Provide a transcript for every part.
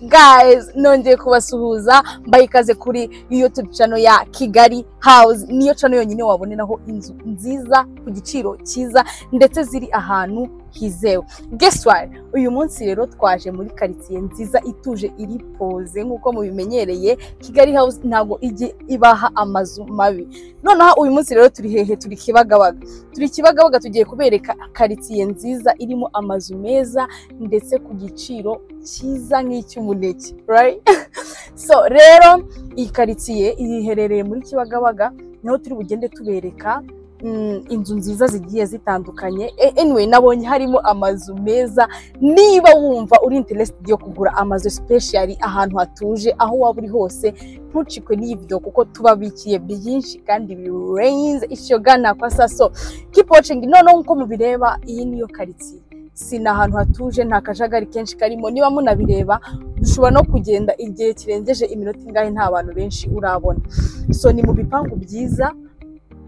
Guys, nongeye kubasuhuza mbaye ikaze kuri YouTube channel ya Kigali House. Niyo channel yonyine waboneraho inzu nziza ku giciro cyiza ndetse ziri ahantu hizewe. Guess what? Uyu munsi rero twaje muri quartier nziza ituje iri pose nkuko mubimenyereye. Kigali House ntago ije ibaha amazu mabi. Noneho uyu munsi rero turi hehe? Turi Kibagabaga. Turi Kibagabaga tugiye kubereka quartier nziza irimo amazu meza ndetse ku giciro cyiza nk'icy'umuneke, right? So rero iyi quartier iherereye muri Kibagabaga, niho turi bugende tubereka inzu nziza zigiye zitandukanye. Anyway, nabonye harimo amazu meza. Niba wumva uri interested yo kugura amazu specially ahantu hatuje aho waba uri hose, ntucikwe n'iyi video kuko tubabikiye byinshi kandi birenze ishogana kwa saso. Keep watching. Noneho nko mubireba, iyi niyo quartier. Sina ahantu hatuje, nta kajagari kenshi karimo. Niba munabireba dushobora no kugenda igihe kirengeje iminota ingahe nta bantu benshi urabona. So ni mu bipangu byiza.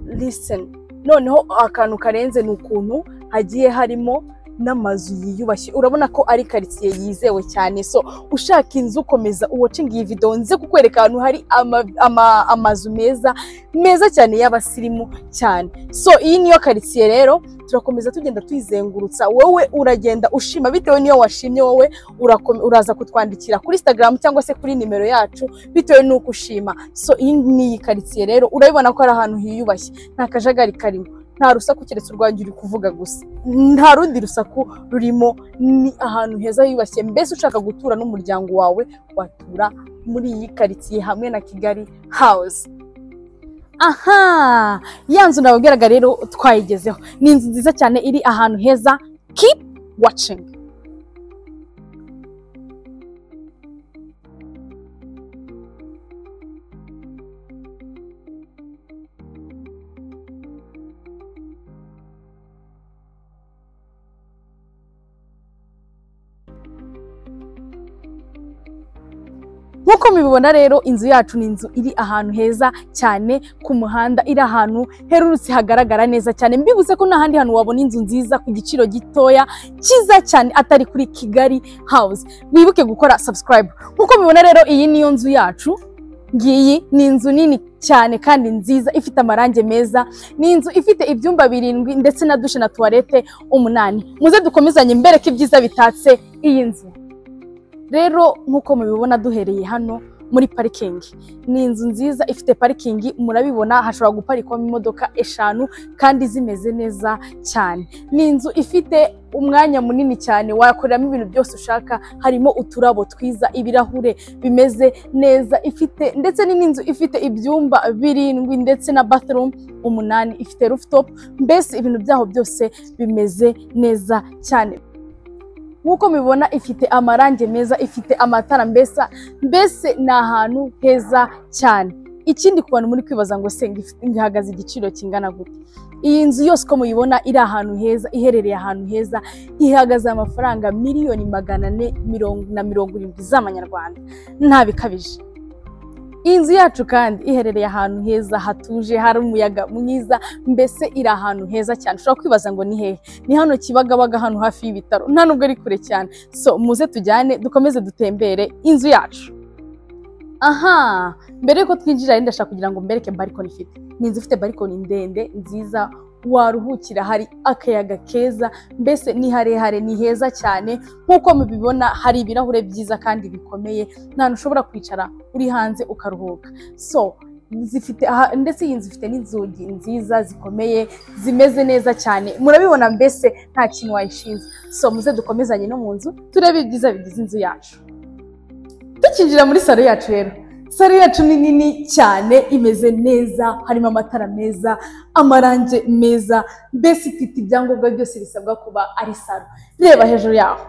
Listen, noneho akantu karenze n'ukuntu hagiye harimo n'amazu yiyubashye. Urabona ko ari quartier yizewe cyane. So ushaka inzu komeza watching iyi video nze kukwereka ahantu hari amazu meza cyane y'abasirimu cyane. So iyi niyo quartier rero turakomeza tugenda tuyizengurutsa. Wowe uragenda ushima bitewe niyo washimye, wowe uraza kutwandikira kuri Instagram cyangwa se kuri nimero yacu bitewe nuko ushima. So iyi ni quartier rero urabibona ko ari ahantu hiyubashye, nta kajagari karimo, nta rusaku keretse urwangira kuvuga gusa, nta rundi rusaku rurimo. Ni ahantu heza hiyubashye. Mbese ushaka gutura n'umuryango wawe watura muri iyi quartier hamwe na Kigali House. Aha, yanzu nababwiraga rero twayigezeho. Ni inzu nziza cyane iri ahantu heza. Keep watching. Nkuko mubibona rero, inzu yacu ni inzu iri ahantu heza cyane ku muhanda, iri ahantu herurutse hagaragara neza cyane. Mbibuze ko n'ahandi hantu wabona inzu nziza ku giciro gitoya cyiza cyane atari kuri Kigali House. Wibuke gukora subscribe. Nkuko mubibona rero, iyi niyo nzu yacu. Ngiyi ni inzu nini cyane kandi nziza ifite amarange meza. Ni inzu ifite ibyumba 7 ndetse na dushe na toilette 8. Muze dukomezanye mbereke ibyiza bitatse iyi nzu. Rero nkuko mubibona duhereye hano muri parking, ni inzu nziza ifite parking. Murabibona hashobora guparikwamo imodoka 5 kandi zimeze neza cyane. Ni inzu ifite umwanya munini cyane, wakoreramo ibintu byose ushaka. Harimo uturabo twiza, ibirahure bimeze neza. Ifite ndetse n'inzu ifite ibyumba 7 ndetse na bathroom 8. Ifite rooftop. Mbese ibintu byaho byose bimeze neza cyane. Nkuko mubibona ifite amarange meza, ifite amatara. Mbese ni ahantu heza cyane. Ikindi ku bantu muri kwibaza ngo se ngihagaze igiciro kingana gute, iyi nzu yose ko muyibona iri ahantu heza, iherereye ahantu heza, ihagaze amafaranga $470,000 z'amanyarwanda. Nta bikabije. Inzu yacu kandi iherereye ahantu heza hatuje, hari umuyaga mwiza. Mbese iri ahantu heza cyane. Ushobora kwibaza ngo ni hehe? Ni hano Kibagabaga, hano hafi y'ibitaro, nta nubwo ari kure cyane. So muze tujyane dukomeze dutembere inzu yacu. Aha, mbere yuko twinjira ndashaka kugira ngo mbereke balcony ifite. Ni inzu ifite balcony ndende nziza, waruhukira, hari akayaga keza. Mbese ni harehare, ni heza cyane. Nkuko mubibona hari ibirahure byiza kandi bikomeye, nta ushobora kwicara uri hanze ukaruhuka. So zifite ndetse iyi nzu ifite n'inzugi nziza zikomeye zimeze neza cyane. Murabibona mbese nta kintu wayishinze. So muze dukomezanye no mu nzu turebe ibyiza bigize inzu yacu. Tukinjira muri salo yacu rero, salo yacu ni nini cyane, imeze neza, harimo amatara meza, amarange meza. Mbese ifite ibyangombwa byose bisabwa kuba ari salo. Reba hejuru yaho,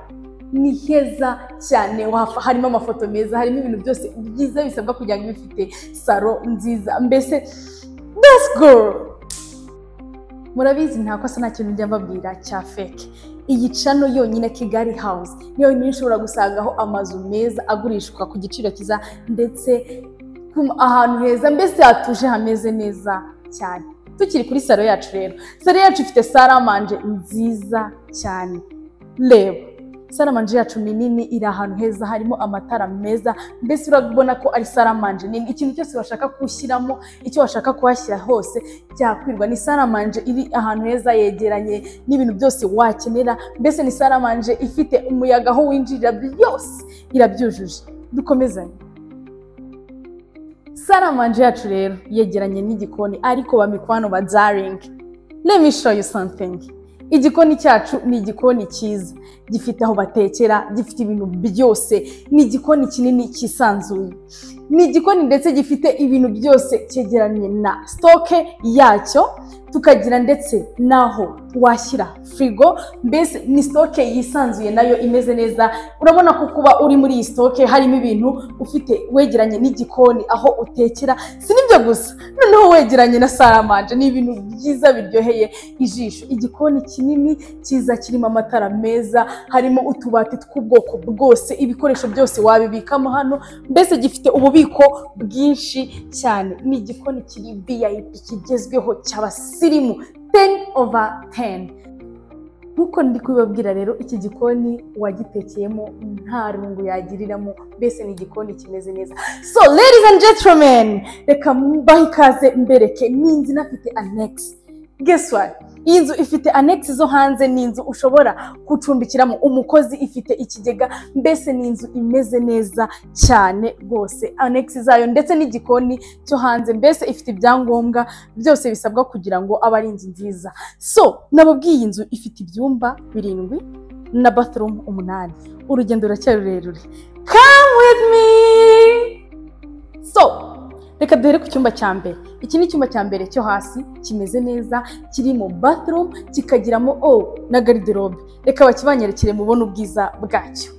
ni heza cyane. Harimo amafoto meza, harimo ibintu byose byiza bisabwa kugira ngo bifite salo nziza. Mbese let's go. Murabizi nta kosa nta kintu njya mbabwira cya fake. Iyi channel yonyine Kigali House niyo nyine ushobora gusangaho amazu meza agurishwa ku giciro kiza ndetse ahantu heza. Mbese hatuje hameze neza cyane. Tukiri kuri salo yacu rero, salo yacu ifite salle à manger nziza cyane. Reba saramanje yacu ni nini, iri ahantu heza, harimo amatara meza, mbese urabona ko ari saramanje nini. Ikintu cyose washaka kushyiramo, icyo washaka kuhashyira hose cyakwirwa. Ni saramanje iri ahantu heza, yegeranye n'ibintu byose wakenera, mbese ni saramanje ifite umuyaga aho winjirira byose irabyujuje. Dukomezanye. Saramanje yacu rero yegeranye n'igikoni, ariko bamikwano ba Darling. Let me show you something. Igikoni cyacu ni igikoni cyiza, gifite aho batekera, gifite ibintu byose, ni igikoni kinini kisanzuye, ni igikoni ndetse gifite ibintu byose, cyegeranye na stoke yacyo, tukagira ndetse naho washyira frigo, mbese ni stoke yisanzuye nayo imeze neza. Urabona ko kuba uri muri iyi stoke harimo ibintu ufite wegeranye n'igikoni aho utekera, si nibyo gusa, noneho wegeranye na saramanje, ni ibintu byiza biryoheye ijisho. Igikoni kinini cyiza kirimo amatara meza, harimo utubati tw'ubwoko bwose, ibikoresho byose wabibikamo hano, mbese gifite ububiko bwinshi cyane. Ni igikoni kiri VIP kigezweho cy'abasirimu 10/10. Nkuko ndi kubibabwira rero, iki gikoni wagitekeyemo nta rungu yagiriramo, mbese ni igikoni kimeze neza. So ladies and gentlemen, reka mbahe ikaze mbereke n'inzu inafite annex. Guess what? Iyi nzu ifite annex zo hanze, ni inzu ushobora gucumbikiramo umukozi, ifite ikigega, mbese ni inzu imeze neza cyane rwose. Annex zayo ndetse n'igikoni cyo hanze, mbese ifite ibyangombwa byose bisabwa kugira ngo abe ari inzu nziza. So nababwiye iyi nzu ifite ibyumba 7 na bathroom 8. Urugendo ruracyari rurerure. Come with me. So reka duhere ku cyumba cya mbere. Iki ni icyumba cya mbere cyo hasi, kimeze neza, kirimo bathroom, kikagiramo na garderobe. Reka bakibanyerekere mubone ubwiza bwacyo.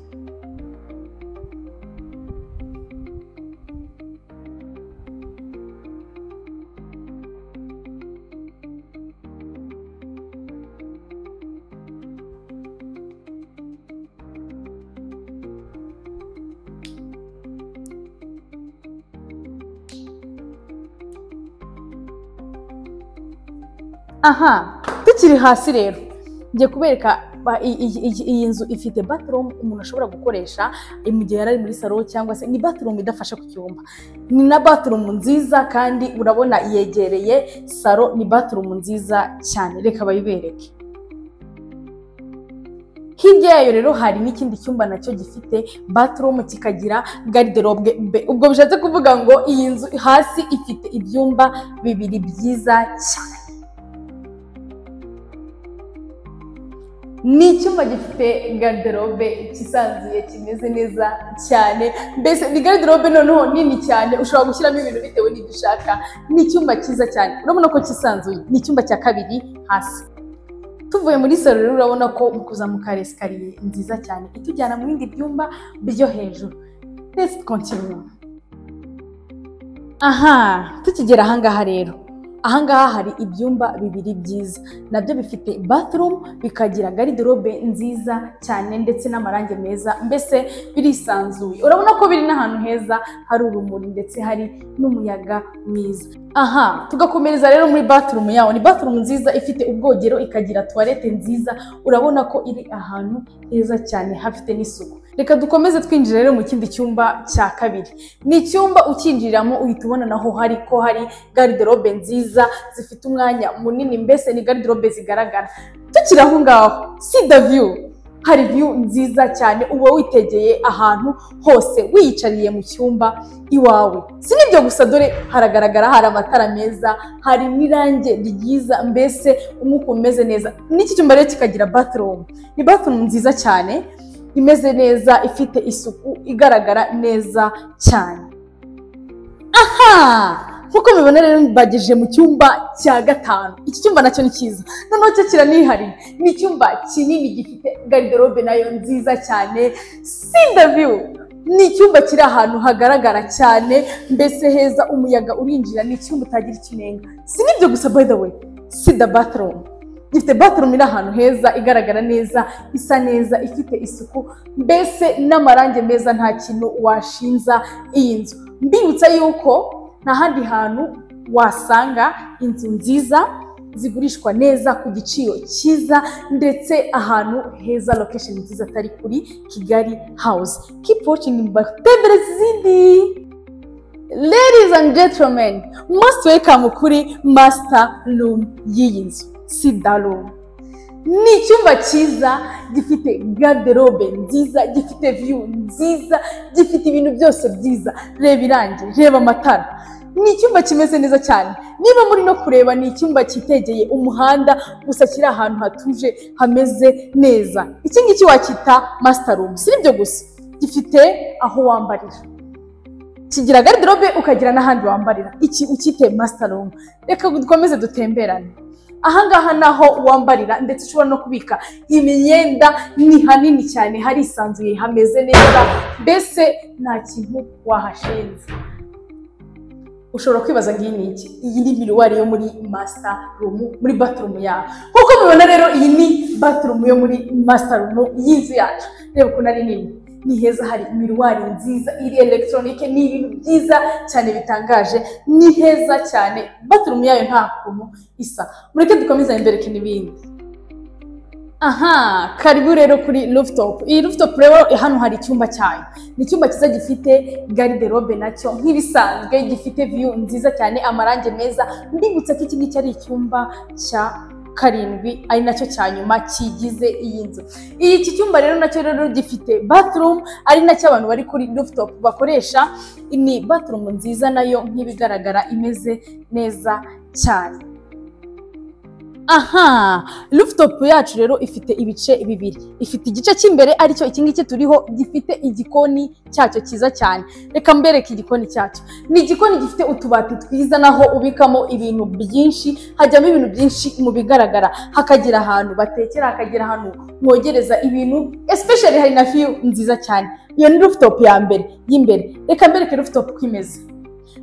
Aha, tukiri hasi rero ngiye kubereka iyi nzu ifite bathroom umuntu ashobora gukoresha mu gihe yari muri salon, cyangwa se ni bathroom idafasha ku cyumba. Ni na bathroom nziza kandi urabona yegereye salon, ni bathroom nziza cyane. Reka bayibereke. Hirya yayo rero hari n'ikindi cyumba nacyo gifite bathroom, kikagira garderobe. Ubwo bishatse kuvuga ngo iyi nzu hasi ifite ibyumba 2 byiza cyane. Ni icyumba gifite garderobe kisanzuye, kimeze neza cyane, mbese ni garderobe noneho nini cyane, ushobora gushyiramo ibintu bitewe n'ibyo ushaka. Ni icyumba cyiza cyane, urabona ko kisanzuye. Ni icyumba cya 2 hasi. Tuvuye muri salo rero urabona ko mu kuzamuka esikariye nziza cyane itujyana mu bindi byumba byo hejuru. Let's continue. Aha, tukigera ahangaha rero, ahangaha hari ibyumba 2 byiza, nabyo bifite bathroom, bikagira garderobe nziza cyane ndetse n'amarangi meza, mbese birisanzuye. Urabona ko biri n'ahantu heza, hari urumuri ndetse hari n'umuyaga mwiza. Aha, tugakomereza rero muri bathroom yawo. Ni bathroom nziza ifite ubwogero, ikagira toilette nziza, urabona ko iri ahantu heza cyane hafite n'isuku. Reka dukomeze twinjira rero mu kindi cyumba cya 2. Ni icyumba ukinjiriramo uhita ubona naho hari garderobe nziza zifite umwanya munini, mbese ni garderobe zigaragara. Tukiri aho ngaho, see the view. Hari view nziza cyane, uba witegeye ahantu hose, wiyicariye mu cyumba iwawe. Si nibyo gusa, dore haragaragara hari amatara meza, hari n'irange ryiza, mbese umwuka umeze neza. N'iki cyumba rero kikagira bathroom. Ni bathroom nziza cyane, imeze neza, ifite isuku, igaragara neza cyane. Aha! Nkuko mubibona rero bagejeje mu cyumba cya 5. Iki cyumba nacyo ni cyiza, noneho cyo kiranihariye. Ni icyumba kinini gifite garderobe nayo nziza cyane. See the view. Ni icyumba kiri ahantu hagaragara cyane, mbese heza, umuyaga urinjira. Ni icyumba utagira ikinenga. Si nibyo gusa, by the way, see the bathroom. Gifite bathroom iri ahantu heza, igaragara neza, isa neza, ifite isuku, mbese n'amarangi meza, nta kintu washinza iyi nzu. Mbibutsa yuko nta handi hantu wasanga inzu nziza zigurishwa neza ku giciro cyiza ndetse ahantu heza, location nziza atari kuri Kigali House. Keep watching mbatembere zindi. Ladies and gentlemen, most welcome kuri master room y'iyi nzu. Sida room ni icyumba cyiza gifite garderobe nziza, gifite view nziza, gifite ibintu byose byiza. Reba irangi, reba amatara. Ni icyumba kimeze neza cyane. Niba muri no kureba, ni icyumba kitegeye umuhanda, gusa kiri ahantu hatuje hameze neza. Iki ngiki wakita master room. Si ibyo gusa, gifite aho wambarira, kigira garderobe ukagira n'ahandi wambarira. Iki ukite master room. Reka dukomeze dutemberane. Ahangaha naho wambarira ndetse ushobora no kubika imyenda. Ni hanini cyane, harisanzuye, hameze neza, mbese nta kintu wahashenze. Ushobora kwibaza ngiyi ni iki? Iyi ni miruwari yo muri master room, muri bathroom yawe. Nkuko mubibona rero, iyi ni bathroom yo muri master room y'inzu yacu. Reba ukuntu ari nini, ni heza, hari miruwari nziza, iri electronic, ni ibintu byiza cyane bitangaje, ni heza cyane. Bathroom yayo nta kuntu isa. Mureke dukomeze imbereke n'ibindi. Aha, karibu rero kuri rooftop. Iyi rooftop rero hano hari icyumba cyayo. Ni icyumba cyiza gifite garderobe nacyo nk'ibisanzwe, gifite view nziza cyane, amarange meza. Mbibutse ko iki ngiki ari icyumba cya karindwi, ari nacyo cya nyuma kigize iyi nzu. Iki cyumba rero nacyo rero gifite bathroom, ari nacyo abantu bari kuri rooftop bakoresha. Ni bathroom nziza nayo nk'ibigaragara, imeze neza cyane. Aha, rooftop yacu rero ifite ibice bibiri. Ifite igice cy'imbere aricyo iki ngiki turiho, gifite igikoni cyacyo cyiza cyane. Reka mbereke igikoni cyacu. Ni igikoni gifite utubati twiza, naho ubikamo ibintu byinshi, hajyamo ibintu byinshi mu bigaragara. Hakagira ahantu batekera, hakagira ahantu mwogereza ibintu, especially hari na view nziza cyane. Iyo ni rooftop ya mbere y'imbere. Reka mbereke rooftop uko imeze.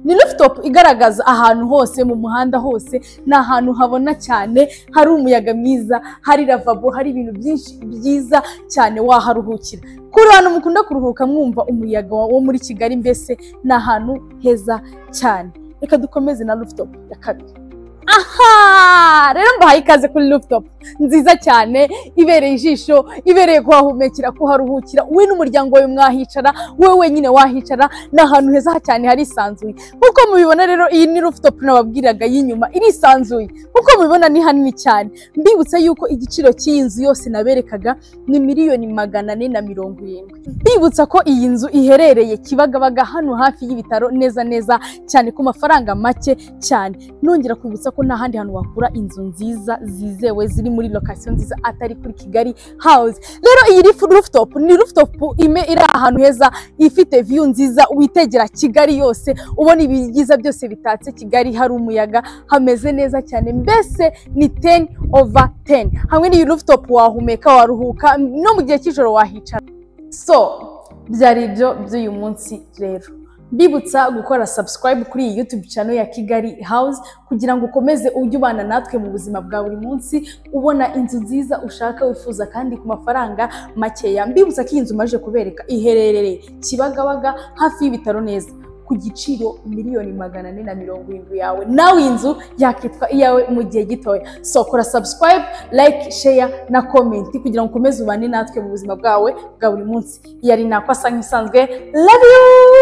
Ni rooftop igaragaza ahantu hose, mu muhanda hose, ni ahantu habona cyane, hari umuyaga mwiza, hari lavabo, hari ibintu byinshi byiza cyane waharuhukira. Kuri hano mukunda kuruhuka mwumva umuyaga wo muri Kigali, mbese ni ahantu heza cyane. Reka dukomeze na rooftop ya kabiri. Aha, rero mbahaye ikaze kuri rooftop nziza cyane, ibereye ijisho, ibereye kuhahumekera, kuharuhukira. We n'umuryango wawe mwahicara, wowe wenyine wahicara, ni ahantu heza cyane, harisanzuye. Nkuko mubibona rero, iyi ni rooftop nababwiraga y'inyuma, irisanzuye. Nkuko mubibona ni hanini cyane. Mbibutse yuko igiciro cy'iyi nzu yose naberekaga ni $470,000. Mbibutsa ko iyi nzu iherereye Kibagabaga, hano hafi y'ibitaro, neza neza cyane, ku mafaranga make cyane. Nongera kwibutsa ko nta handi hantu wakura inzu nziza zizewe ziri muri location nziza atari kuri Kigali House. Rero iyi rooftop ni rooftop iri ahantu heza, ifite view nziza, witegera Kigali yose, ubona ibyiza byose bitatse Kigali, hari umuyaga, hameze neza cyane, mbese ni 10/10. Hamwe n'iyi rooftop wahumeka, waruhuka, no mu gihe cy'ijoro wahicara. So byari ibyo by'uyu munsi rero. Mbibutsa gukora subscribe kuri iyi YouTube channel ya Kigali House kugira ngo ukomeze ujye ubana natwe mu buzima bwa buri munsi, ubona inzu nziza ushaka wifuza kandi ku mafaranga makeya. Mbibutsa ko iyi nzu maje kubereka iherereye Kibagabaga, hafi y'ibitaro, neza ku giciro $470,000 yawe. Nawe inzu yakitwa iyawe mu gihe gitoya. So kora subscribe, like, share na comment kugira ngo ukomeze ubane natwe mu buzima bwawe bwa buri munsi. Yari Nakwasa nk'isanzwe. Love you.